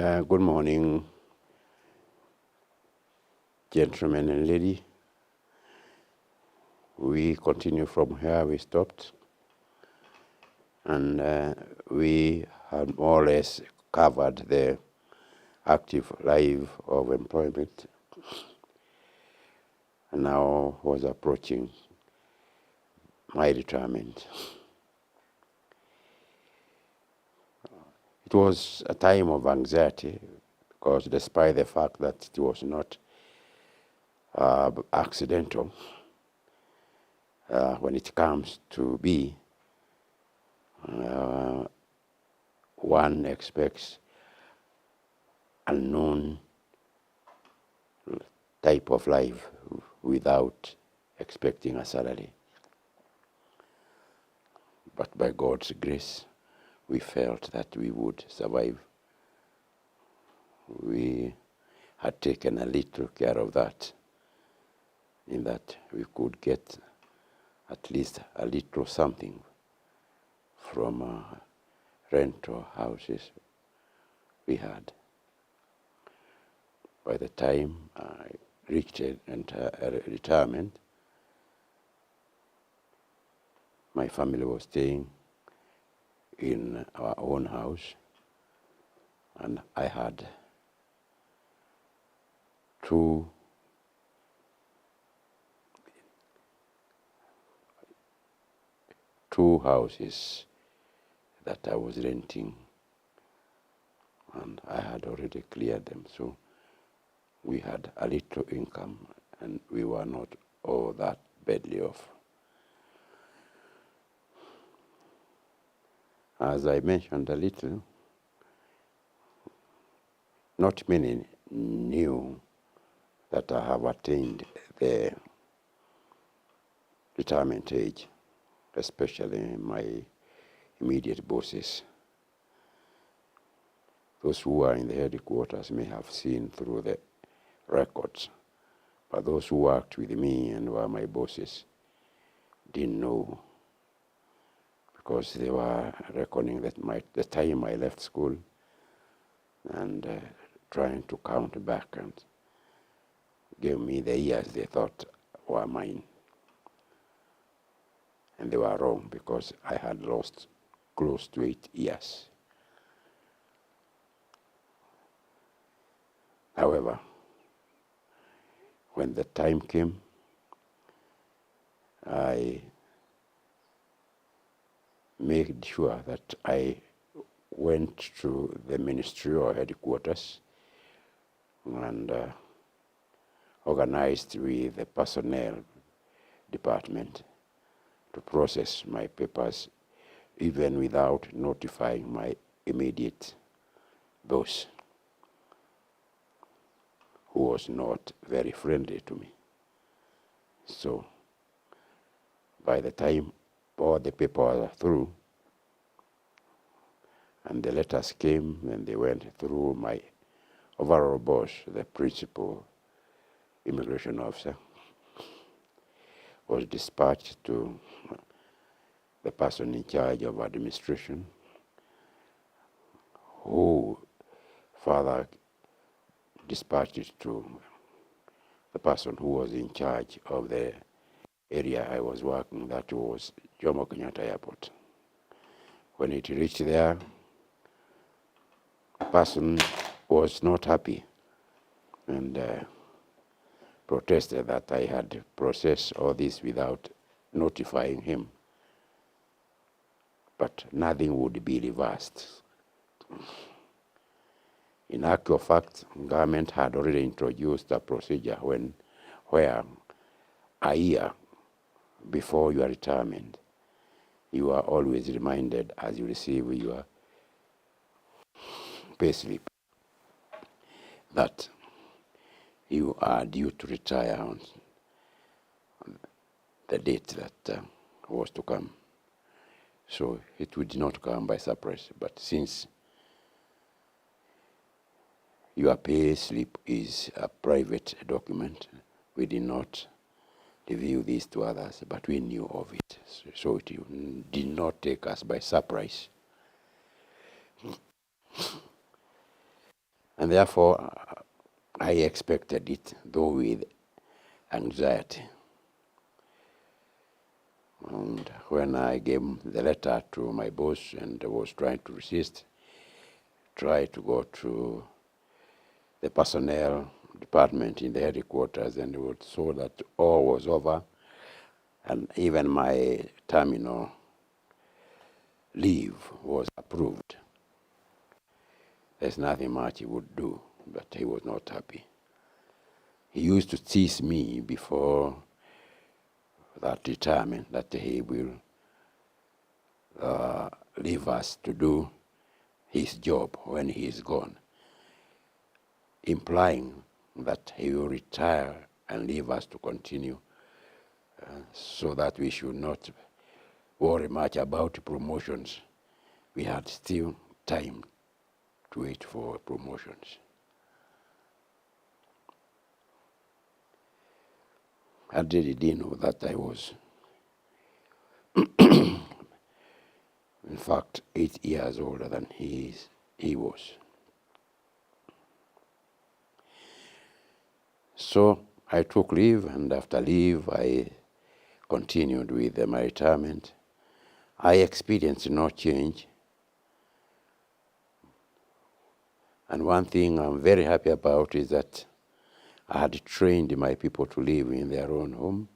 Good morning, gentlemen and lady. We continue from where we stopped, and we had more or less covered the active life of employment, and now was approaching my retirement. It was a time of anxiety because despite the fact that it was not accidental, when it comes to be, one expects unknown type of life without expecting a salary. But by God's grace, we felt that we would survive. We had taken a little care of that, in that we could get at least a little something from rental houses we had. By the time I reached retirement, my family was staying in our own house, and I had two houses that I was renting, and I had already cleared them, so we had a little income and we were not all that badly off. As I mentioned a little, not many knew that I have attained the retirement age, especially my immediate bosses. Those who were in the headquarters may have seen through the records, but those who worked with me and were my bosses didn't know, because they were reckoning that the time I left school and trying to count back and give me the years they thought were mine. And they were wrong, because I had lost close to 8 years. However, when the time came, I made sure that I went to the ministerial headquarters and organized with the personnel department to process my papers, even without notifying my immediate boss, who was not very friendly to me. So by the time all the papers were through and the letters came and they went through, my overall boss, the principal immigration officer, was dispatched to the person in charge of administration, who further dispatched it to the person who was in charge of the area I was working, that was Jomo Kenyatta Airport. When it reached there, the person was not happy and protested that I had processed all this without notifying him. But nothing would be reversed. In actual fact, government had already introduced a procedure where a year before your retirement, you are always reminded as you receive your payslip that you are due to retire on the date that was to come. So it would not come by surprise. But since your pay slip is a private document, we did not reveal this to others, but we knew of it. So it did not take us by surprise. And therefore, I expected it, though with anxiety. And when I gave the letter to my boss and I was trying to resist, try to go to the personnel department in the headquarters, and it was so that all was over, and even my terminal leave was approved. There's nothing much he would do, but he was not happy. He used to tease me before that retirement that he will leave us to do his job when he is gone, implying that he will retire and leave us to continue, so that we should not worry much about promotions. We had still time to wait for promotions. I really didn't know that I was, in fact, 8 years older than he was. So I took leave, and after leave, I continued with my retirement. I experienced no change. And one thing I'm very happy about is that I had trained my people to live in their own home,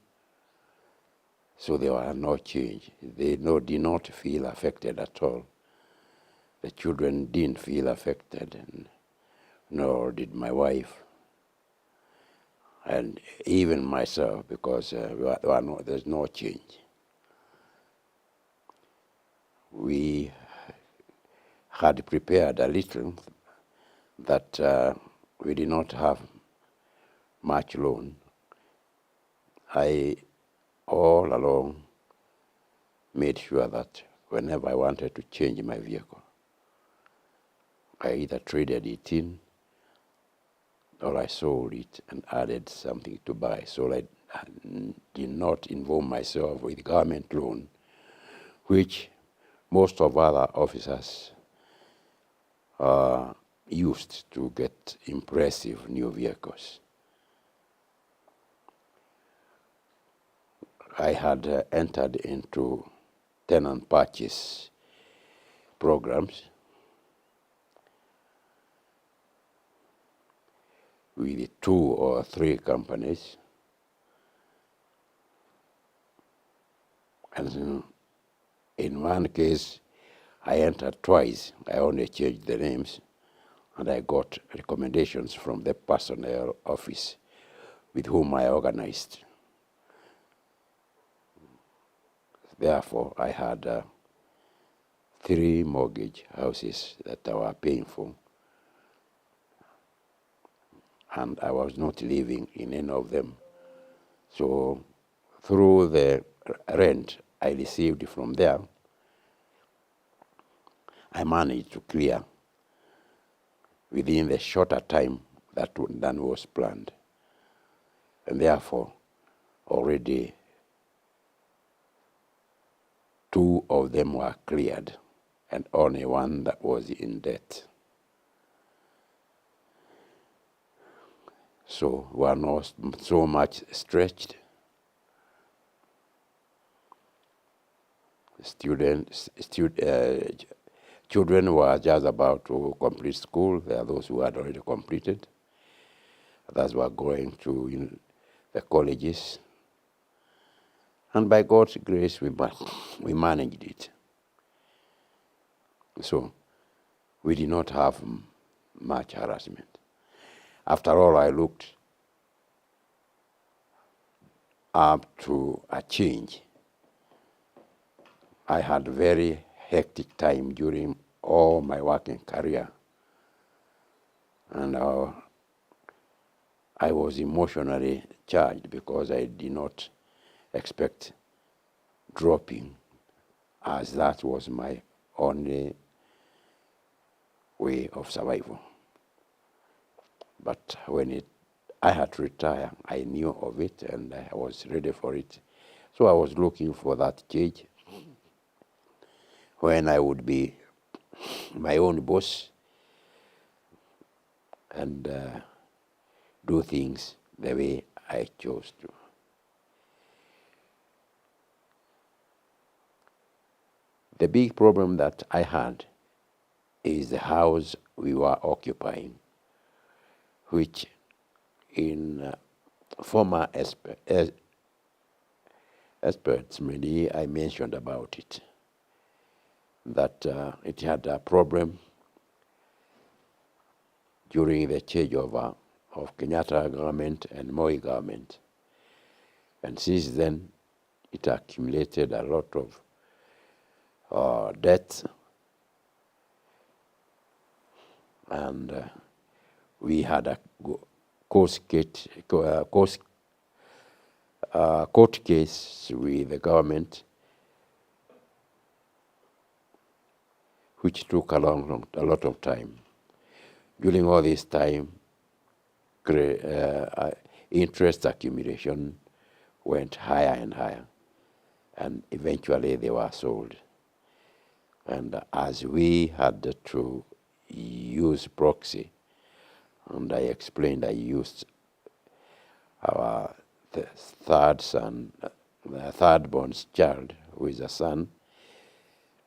so there were no change. They did not feel affected at all. The children didn't feel affected, and nor did my wife, and even myself, because there's no change. We had prepared a little that we did not have much loan. I all along made sure that whenever I wanted to change my vehicle, I either traded it in or I sold it and added something to buy. So I did not involve myself with government loan, which most of other officers used to get impressive new vehicles. I had entered into tenant purchase programs with 2 or 3 companies, and in one case I entered twice. I only changed the names, and I got recommendations from the personnel office with whom I organized. Therefore, I had 3 mortgage houses that I was paying for, and I was not living in any of them. So through the rent I received from there, I managed to clear within the shorter time than was planned. And therefore, already 2 of them were cleared, and only 1 that was in debt. So we are not so much stretched. Children were just about to complete school. There are those who had already completed. Others were going to the colleges. And by God's grace, we managed it. So we did not have much harassment. After all, I looked up to a change. I had very hectic time during all my working career, and I was emotionally charged because I did not expect dropping, as that was my only way of survival. But when I had to retire, I knew of it and I was ready for it. So I was looking for that change when I would be my own boss, and do things the way I chose to. The big problem that I had is the house we were occupying, which in former experts, maybe I mentioned about it, that it had a problem during the changeover of Kenyatta government and Moi government. And since then, it accumulated a lot of debt, and we had a court case with the government, which took a lot of time. During all this time, interest accumulation went higher and higher, and eventually they were sold. And as we had to use proxy, and I explained I used our third born child, who is a son,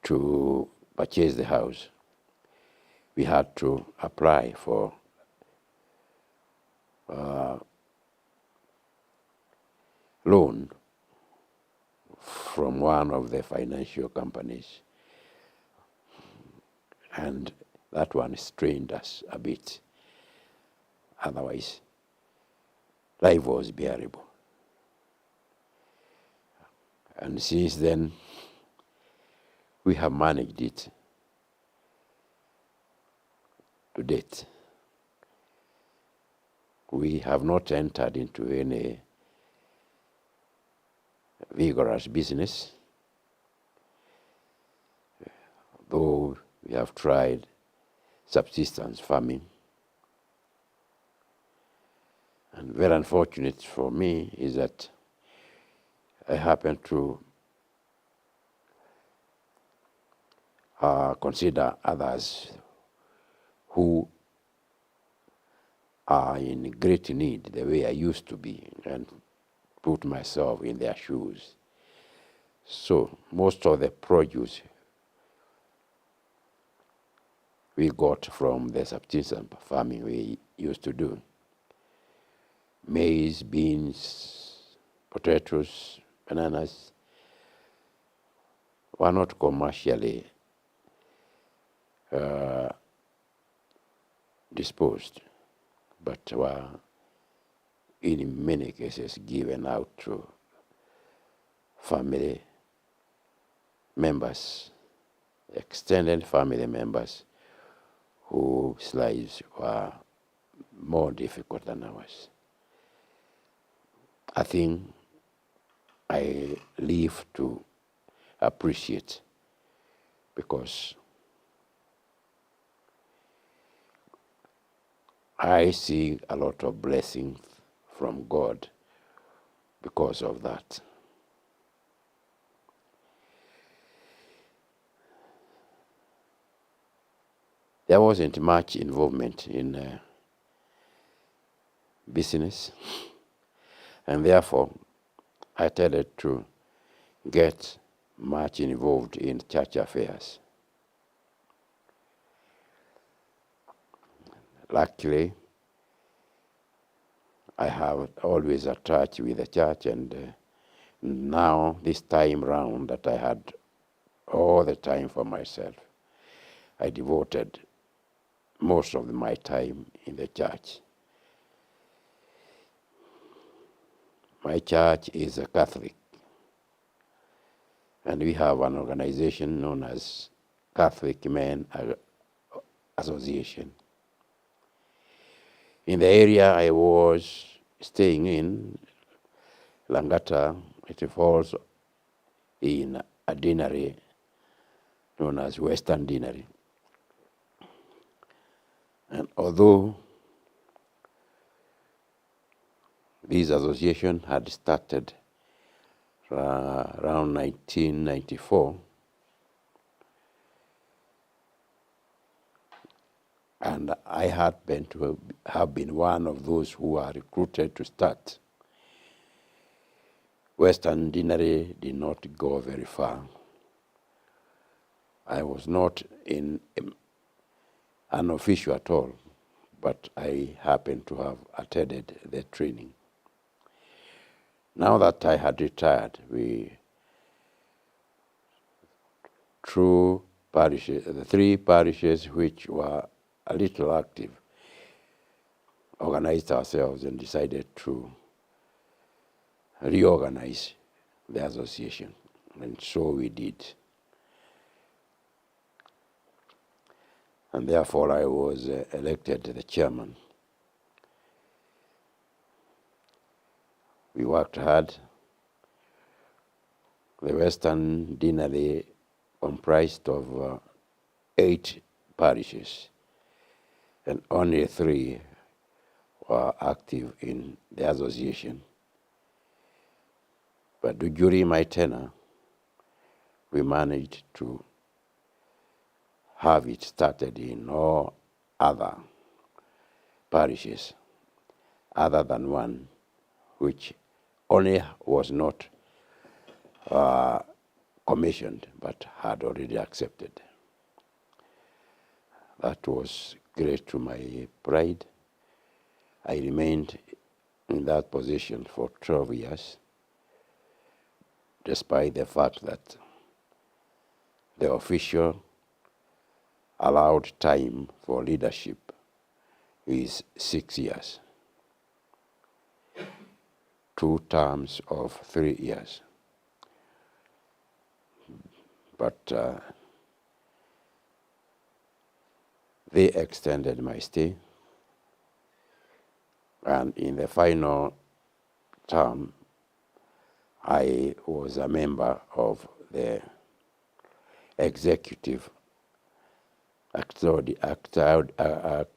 to purchase the house. We had to apply for loan from one of the financial companies, and that one strained us a bit. Otherwise, life was bearable. And since then, we have managed it to date. We have not entered into any vigorous business, though we have tried subsistence farming. And very unfortunate for me is that I happen to consider others who are in great need the way I used to be, and put myself in their shoes. So most of the produce we got from the subsistence farming we used to do, maize, beans, potatoes, bananas, were not commercially disposed, but were in many cases given out to family members, extended family members, whose lives were more difficult than ours. I think I live to appreciate, because I see a lot of blessings from God because of that. There wasn't much involvement in business, and therefore I tended to get much involved in church affairs. Luckily, I have always attached with the church, and now this time round that I had all the time for myself, I devoted most of my time in the church. My church is a Catholic, and we have an organization known as Catholic Men Association. In the area I was staying in, Langata, it falls in a deanery known as Western Deanery. And although this association had started around 1994, And I happened to have been one of those who were recruited to start. Western Deanery did not go very far. I was not in an official at all, but I happened to have attended the training. Now that I had retired, through parishes, the three parishes which were a little active, organized ourselves and decided to reorganize the association, and so we did. And therefore I was elected the chairman. We worked hard. The Western Deanery comprised of 8 parishes, and only 3 were active in the association. But during my tenure, we managed to have it started in all other parishes, other than one, which only was not commissioned, but had already accepted. That was great to my pride. I remained in that position for 12 years, despite the fact that the official allowed time for leadership is 6 years, 2 terms of 3 years. But they extended my stay, and in the final term, I was a member of the executive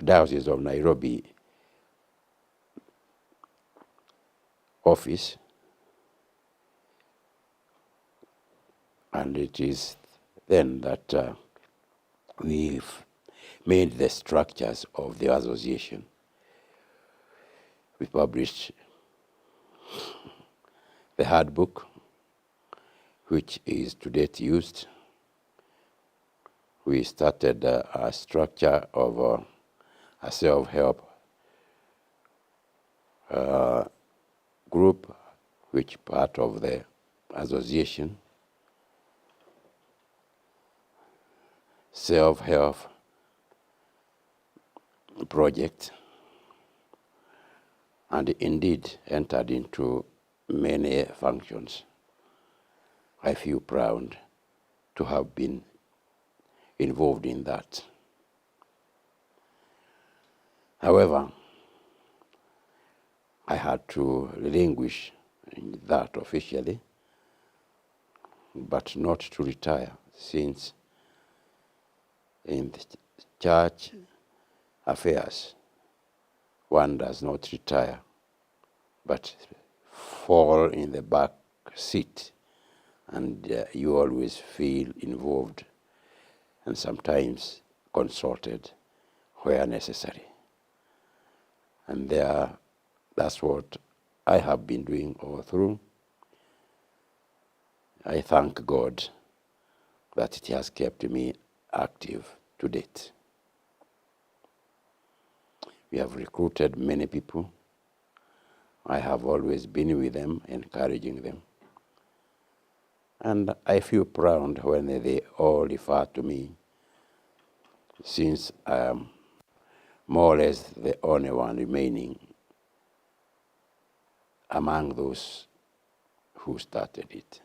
Diocese of Nairobi office, and it is then that we've made the structures of the association. We published the handbook, which is to date used. We started a structure of a self-help group, which part of the association, self-help project, and indeed entered into many functions. I feel proud to have been involved in that. However, I had to relinquish that officially, but not to retire, since in the church affairs, one does not retire, but fall in the back seat, and you always feel involved and sometimes consulted where necessary. And that's what I have been doing all through. I thank God that it has kept me active to date. We have recruited many people. I have always been with them, encouraging them. And I feel proud when they all refer to me, since I am more or less the only one remaining among those who started it.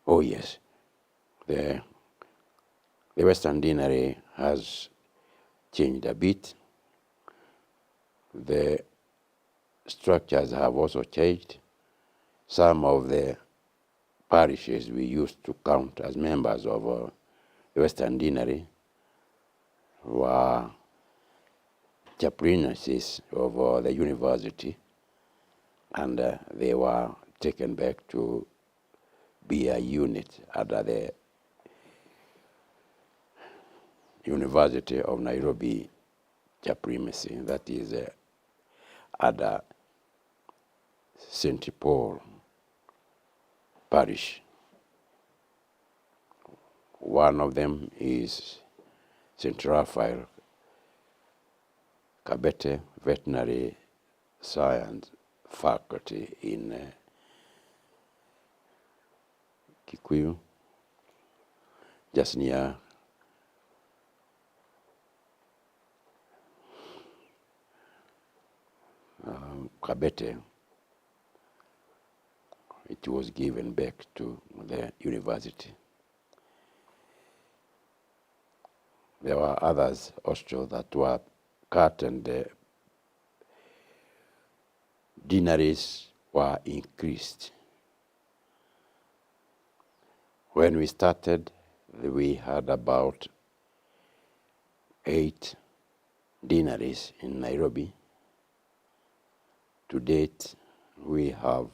Oh yes, the Western Deanery has changed a bit. The structures have also changed. Some of the parishes we used to count as members of the Western Deanery were chaplaincies of the university, and they were taken back to be a unit under the University of Nairobi Chaprimacy, that is under St. Paul Parish. One of them is St. Raphael Kabete Veterinary Science Faculty in Kikuyu, just near Kabete. It was given back to the university. There were others also that were cut, and the deaneries were increased. When we started, we had about 8 deaneries in Nairobi. To date, we have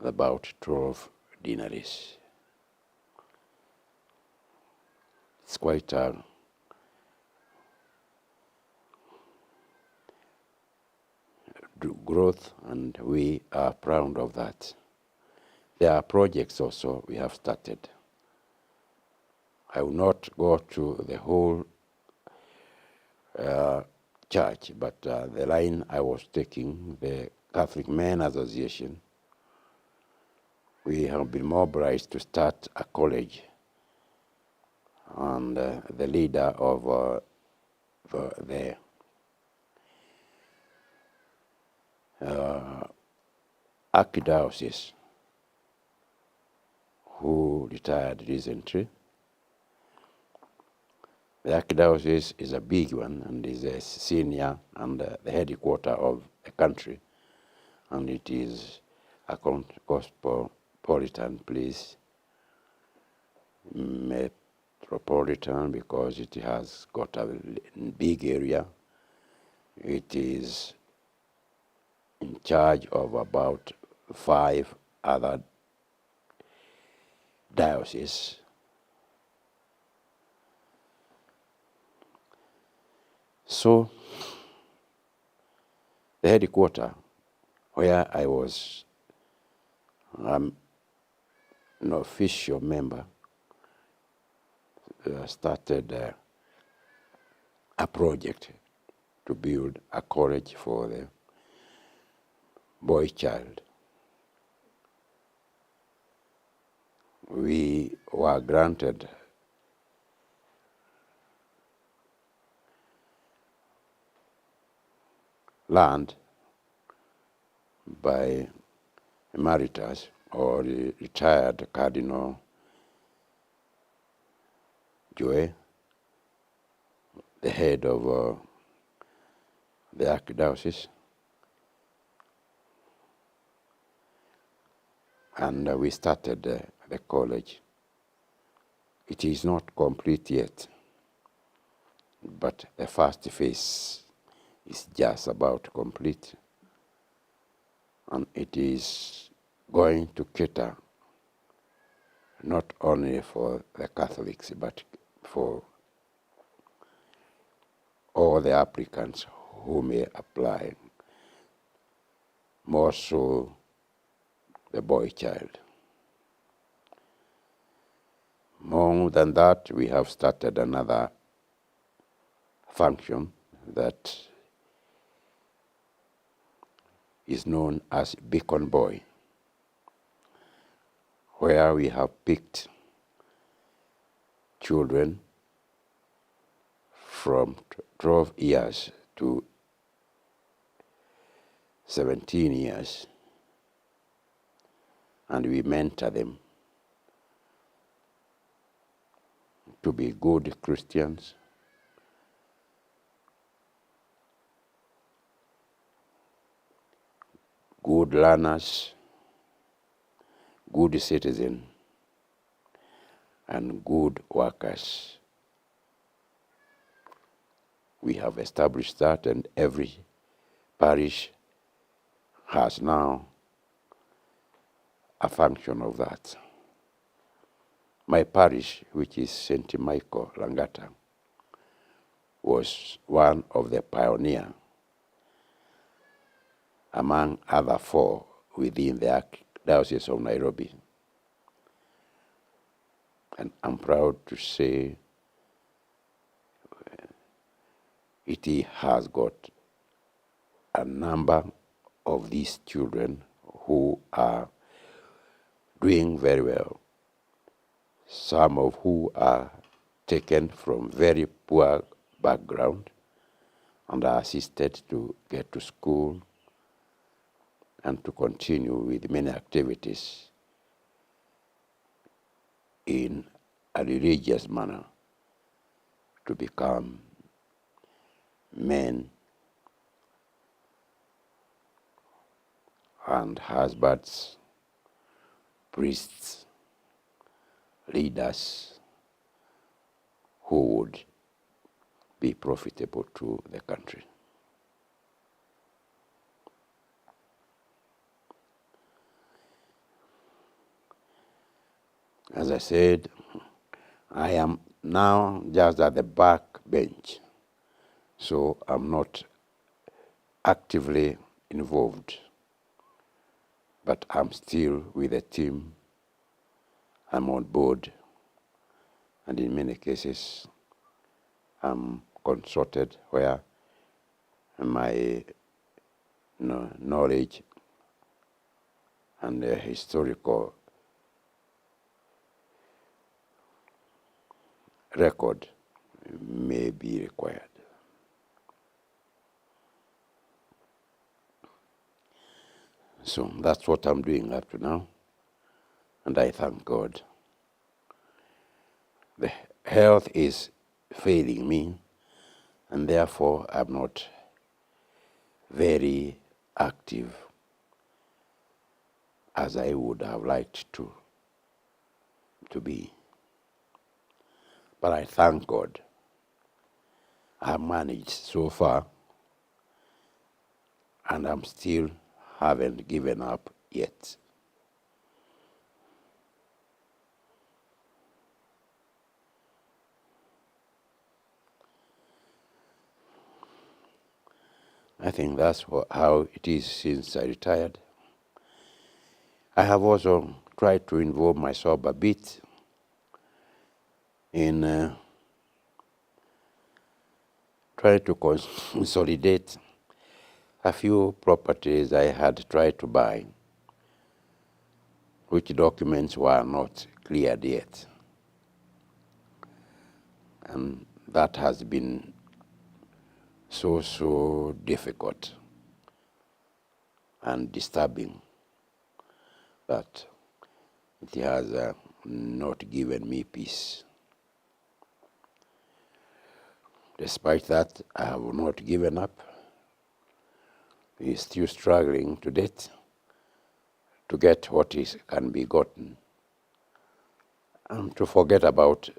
about 12 deaneries. It's quite a growth, and we are proud of that. There are projects also we have started. I will not go to the whole church, but the line I was taking, the Catholic Men Association, we have been mobilized to start a college, and the leader of the archdiocese, who retired recently. The archdiocese is a big one and is a senior and the headquarter of a country, and it is a cosmopolitan place, metropolitan, because it has got a big area. It is in charge of about 5 other dioceses. So the headquarters, where I was an official member, started a project to build a college for the boy child. We were granted land by Emeritus or retired Cardinal Joe, the head of the archdiocese, and we started the college. It is not complete yet, but the first phase is just about complete, and it is going to cater not only for the Catholics, but for all the applicants who may apply, more so the boy child. More than that, we have started another function that is known as Beacon Boy, where we have picked children from 12 years to 17 years, and we mentor them to be good Christians, good learners, good citizens, and good workers. We have established that, and every parish has now a function of that. My parish, which is St. Michael Langata, was one of the pioneers among other 4 within the Diocese of Nairobi. And I'm proud to say it has got a number of these children who are doing very well, some of who are taken from very poor background and are assisted to get to school and to continue with many activities in a religious manner to become men and husbands, priests, leaders who would be profitable to the country. As I said, I am now just at the back bench, so I'm not actively involved, but I'm still with the team. I'm on board, and in many cases, I'm consulted where my knowledge and historical record may be required. So that's what I'm doing up to now, and I thank God. The health is failing me, and therefore I'm not very active as I would have liked to be. But I thank God I have managed so far, and I'm still haven't given up yet. I think that's how it is since I retired. I have also tried to involve myself a bit in trying to consolidate a few properties I had tried to buy, which documents were not cleared yet. And that has been so difficult and disturbing that it has not given me peace. Despite that, I have not given up. We are still struggling to date to get what can be gotten, and to forget about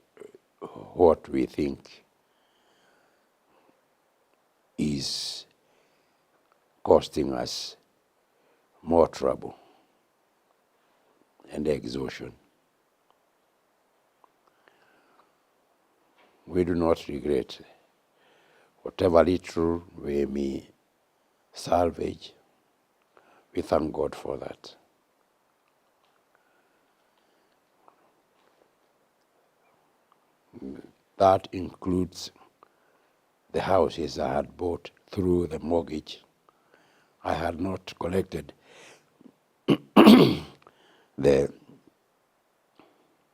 what we think is costing us more trouble and exhaustion. We do not regret whatever little we may salvage. We thank God for that. That includes the houses I had bought through the mortgage. I had not collected the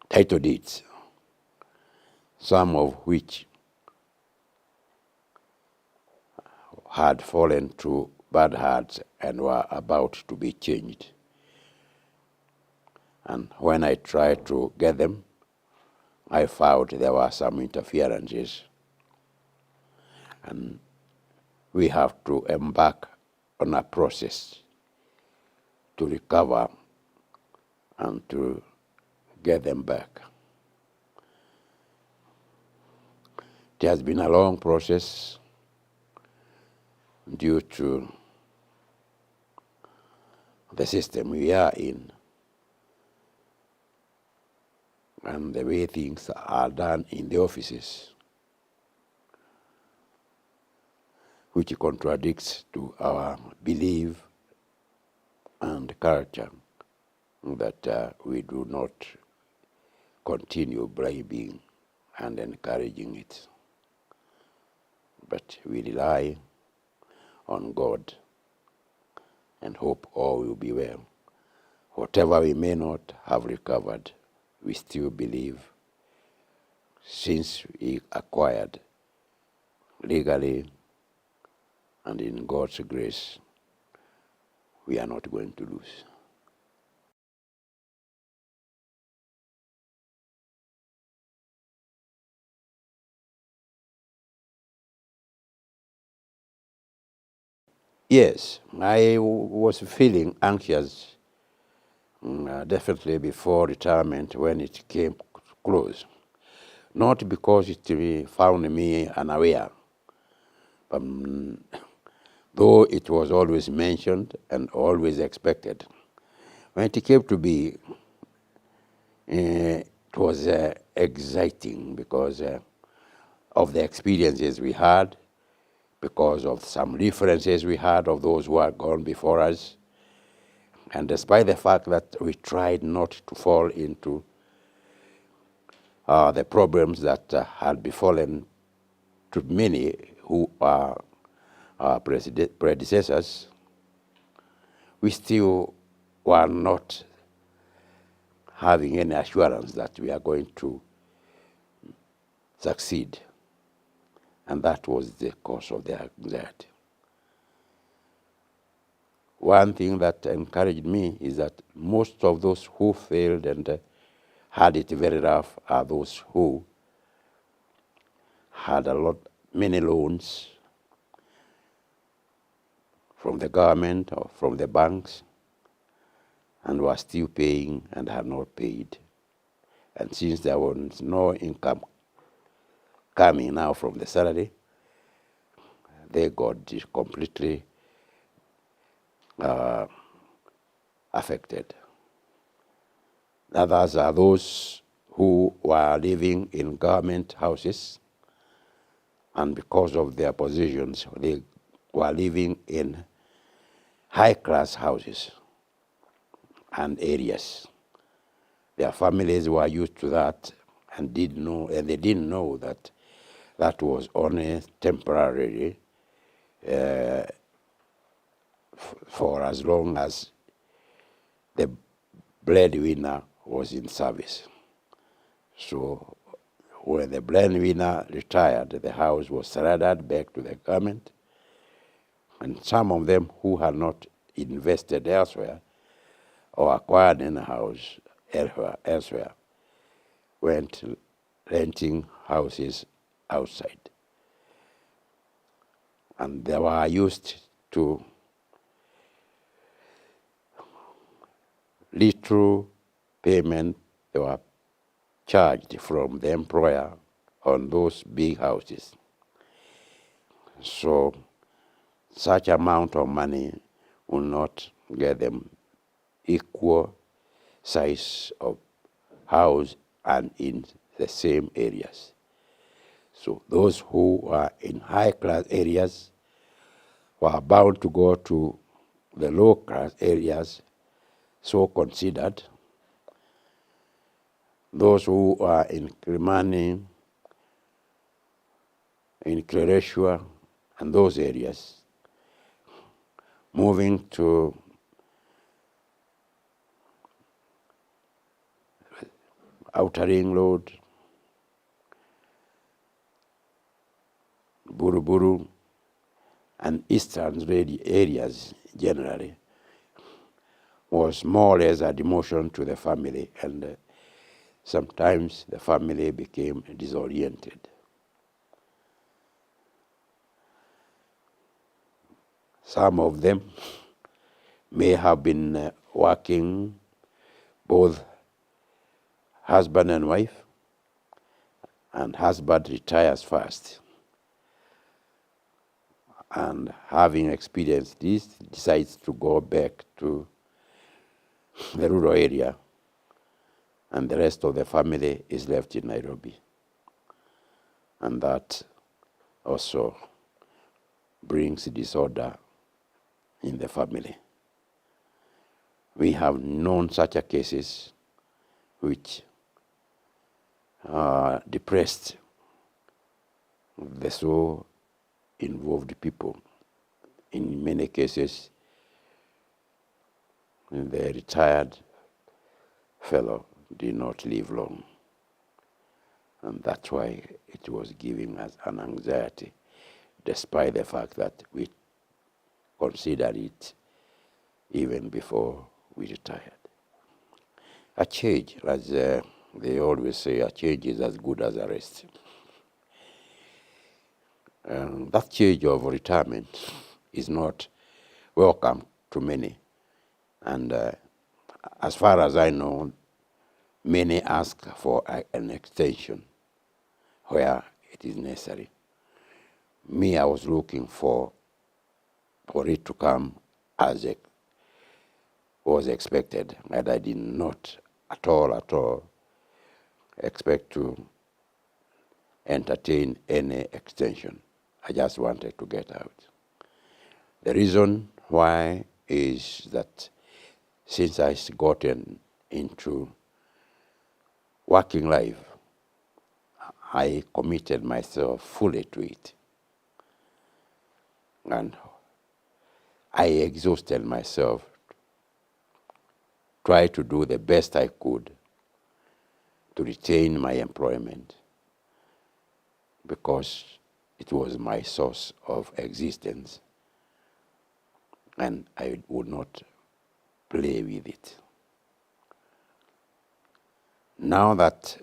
title deeds, some of which had fallen to bad hands and were about to be changed. And when I tried to get them, I found there were some interferences. And we have to embark on a process to recover and to get them back. It has been a long process due to the system we are in and the way things are done in the offices, which contradicts to our belief and culture that we do not continue bribing and encouraging it, but we rely on God and hope all will be well. Whatever we may not have recovered, we still believe, since we acquired legally and in God's grace, we are not going to lose. Yes, I was feeling anxious, definitely before retirement when it came close. Not because it found me unaware, but though it was always mentioned and always expected. When it came to be, it was exciting because of the experiences we had, because of some references we had of those who had gone before us. And despite the fact that we tried not to fall into the problems that had befallen to many who are our predecessors, we still were not having any assurance that we are going to succeed. And that was the cause of the anxiety. One thing that encouraged me is that most of those who failed and had it very rough are those who had many loans from the government or from the banks and were still paying and had not paid. And since there was no income coming now from the salary, they got completely affected. Others are those who were living in government houses, and because of their positions, they were living in high-class houses and areas. Their families were used to that and they didn't know that that was only temporary for as long as the breadwinner was in service. So when the breadwinner retired, the house was surrendered back to the government, and some of them who had not invested elsewhere or acquired in a house elsewhere went renting houses outside. And they were used to little payment they were charged from the employer on those big houses. So such amount of money will not get them equal size of house and in the same areas. So those who are in high-class areas were bound to go to the low-class areas, so considered. Those who are in Kilimani, in Kileleshwa, and those areas, moving to Outer Ring Road, Buruburu, and eastern areas generally, was more or less a demotion to the family, and sometimes the family became disoriented. Some of them may have been working, both husband and wife, and husband retires first. And having experienced this, decides to go back to the rural area, and the rest of the family is left in Nairobi. And that also brings disorder in the family. We have known such cases which depressed the so involved people. In many cases, the retired fellow did not live long. And that's why it was giving us an anxiety, despite the fact that we considered it even before we retired. A change, as they always say, a change is as good as a rest. That change of retirement is not welcome to many. And as far as I know, many ask for an extension where it is necessary. Me, I was looking for it to come as it was expected, and I did not at all expect to entertain any extension. I just wanted to get out. The reason why is that since I gotten into working life, I committed myself fully to it. And I exhausted myself, tried to do the best I could to retain my employment, because it was my source of existence, and I would not play with it. Now that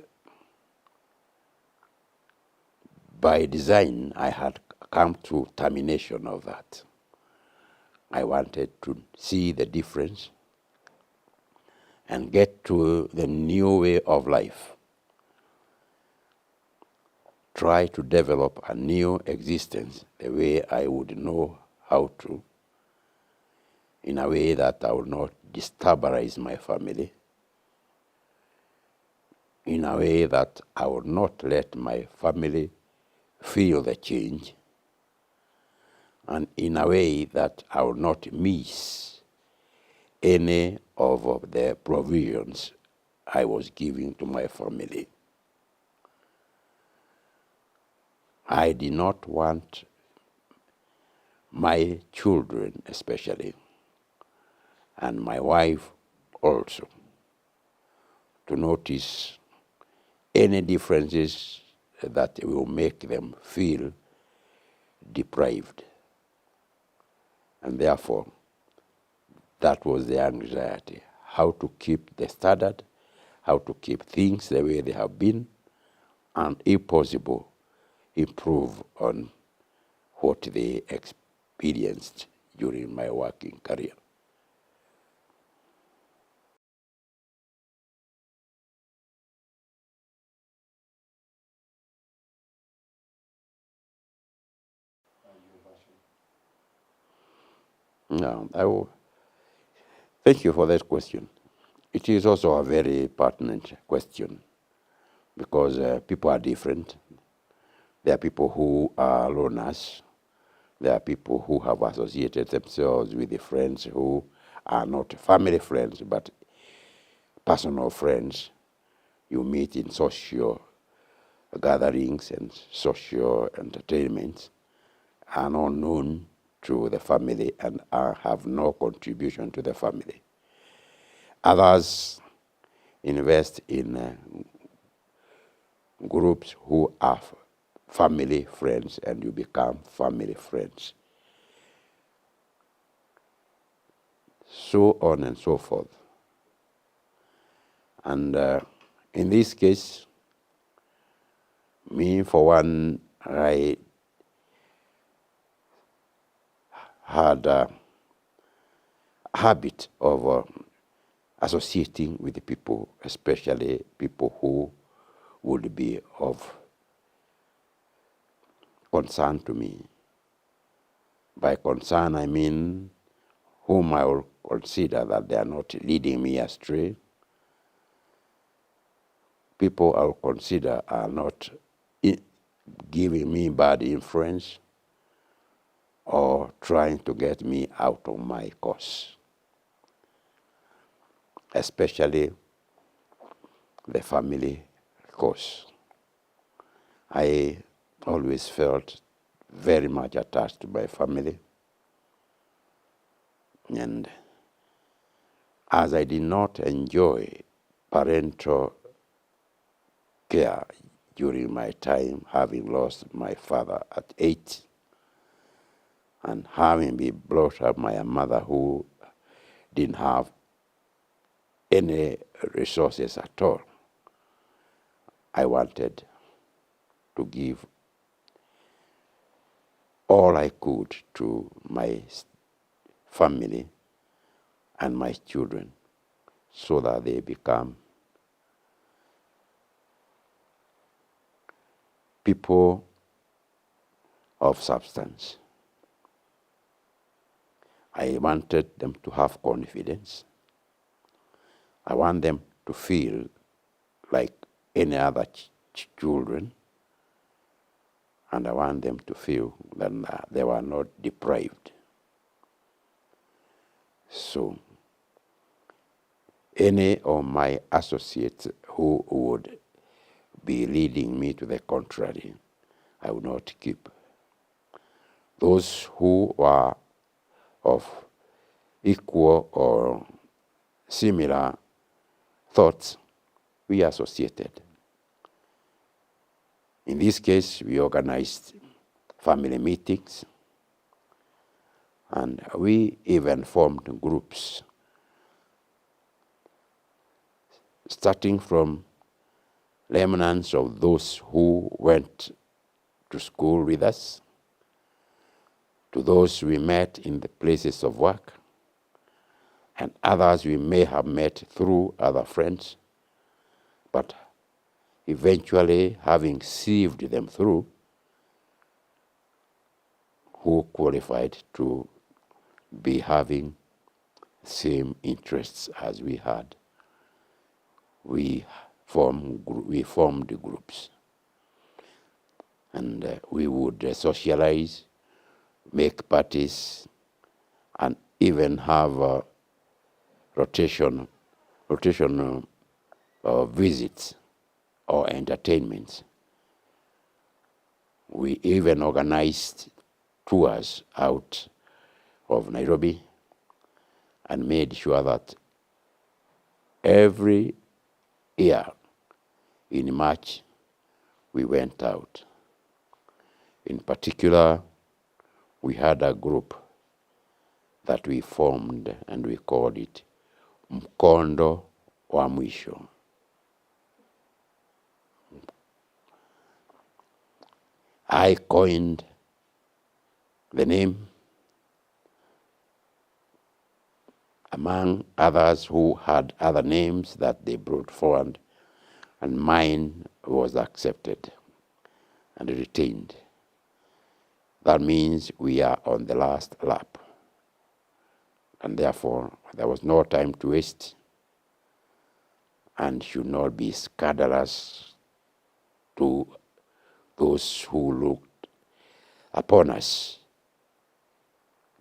by design I had come to termination of that, I wanted to see the difference and get to the new way of life. Try to develop a new existence the way I would know how to, in a way that I would not destabilize my family, in a way that I would not let my family feel the change, and in a way that I would not miss any of the provisions I was giving to my family. I did not want my children especially, and my wife also, to notice any differences that will make them feel deprived. And therefore, that was the anxiety, how to keep the standard, how to keep things the way they have been, and if possible, improve on what they experienced during my working career. Now, thank you for that question. It is also a very pertinent question, because people are different. There are people who are loners. There are people who have associated themselves with the friends who are not family friends, but personal friends. You meet in social gatherings and social entertainments, are not known to the family and have no contribution to the family. Others invest in groups who are family friends, and you become family friends. So on and so forth. And in this case, me, for one, I had a habit of associating with the people, especially people who would be of concern to me. By concern, I mean whom I will consider that they are not leading me astray. People I will consider are not giving me bad influence or trying to get me out of my course, especially the family course. I always felt very much attached to my family, and as I did not enjoy parental care during my time, having lost my father at 8 and having been brought up by a mother who didn't have any resources at all, I wanted to give all I could to my family and my children so that they become people of substance. I wanted them to have confidence. I want them to feel like any other children, and I want them to feel that they were not deprived. So any of my associates who would be leading me to the contrary, I would not keep. Those who were of equal or similar thoughts, we associated. In this case, we organized family meetings, and we even formed groups, starting from remnants of those who went to school with us, to those we met in the places of work, and others we may have met through other friends, but eventually having sieved them through, who qualified to be having same interests as we had. We formed groups, and we would socialize, make parties, and even have rotation visits or entertainments. We even organized tours out of Nairobi and made sure that every year in March we went out. In particular, we had a group that we formed and we called it Mkondo wa Mwisho. I coined the name among others who had other names that they brought forward, and mine was accepted and retained. That means we are on the last lap, and therefore there was no time to waste and should not be scandalous to those who looked upon us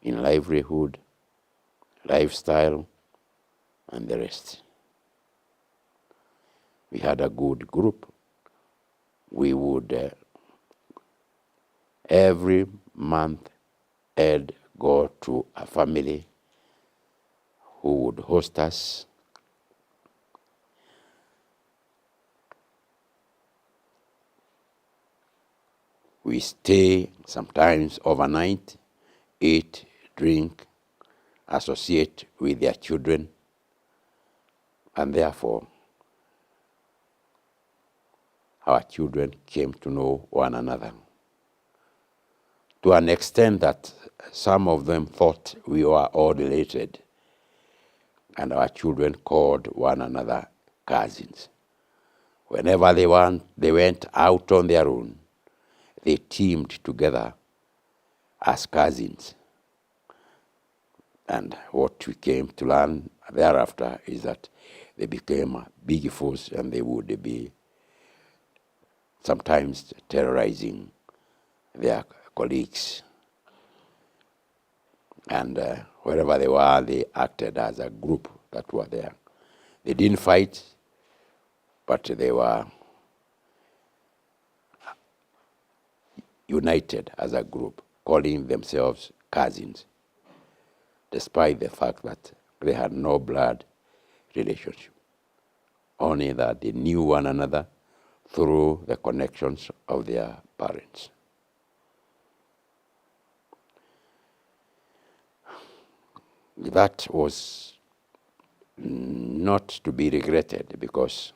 in livelihood, lifestyle, and the rest. We had a good group. We would every month go to a family who would host us. We stay sometimes overnight, eat, drink, associate with their children, and therefore our children came to know one another, to an extent that some of them thought we were all related, and our children called one another cousins. Whenever they went out on their own, they teamed together as cousins. And what we came to learn thereafter is that they became a big force, and they would be sometimes terrorizing their colleagues. And wherever they were, they acted as a group that were there. They didn't fight, but they were united as a group, calling themselves cousins, despite the fact that they had no blood relationship, only that they knew one another through the connections of their parents. That was not to be regretted, because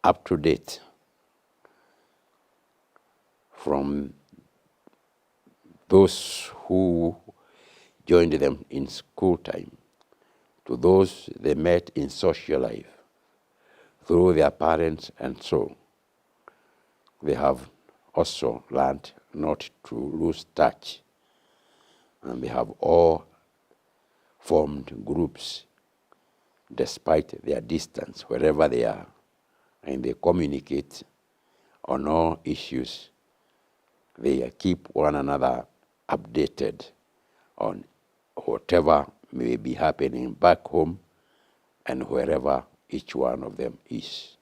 up to date, from those who joined them in school time to those they met in social life through their parents, and so they have also learned not to lose touch, and they have all formed groups despite their distance wherever they are, and they communicate on all issues. They keep one another updated on whatever may be happening back home and wherever each one of them is.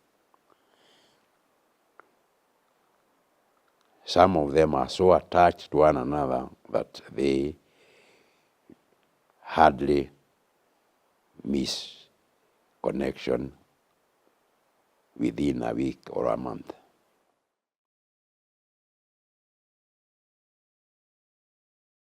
Some of them are so attached to one another that they hardly miss connection within a week or a month.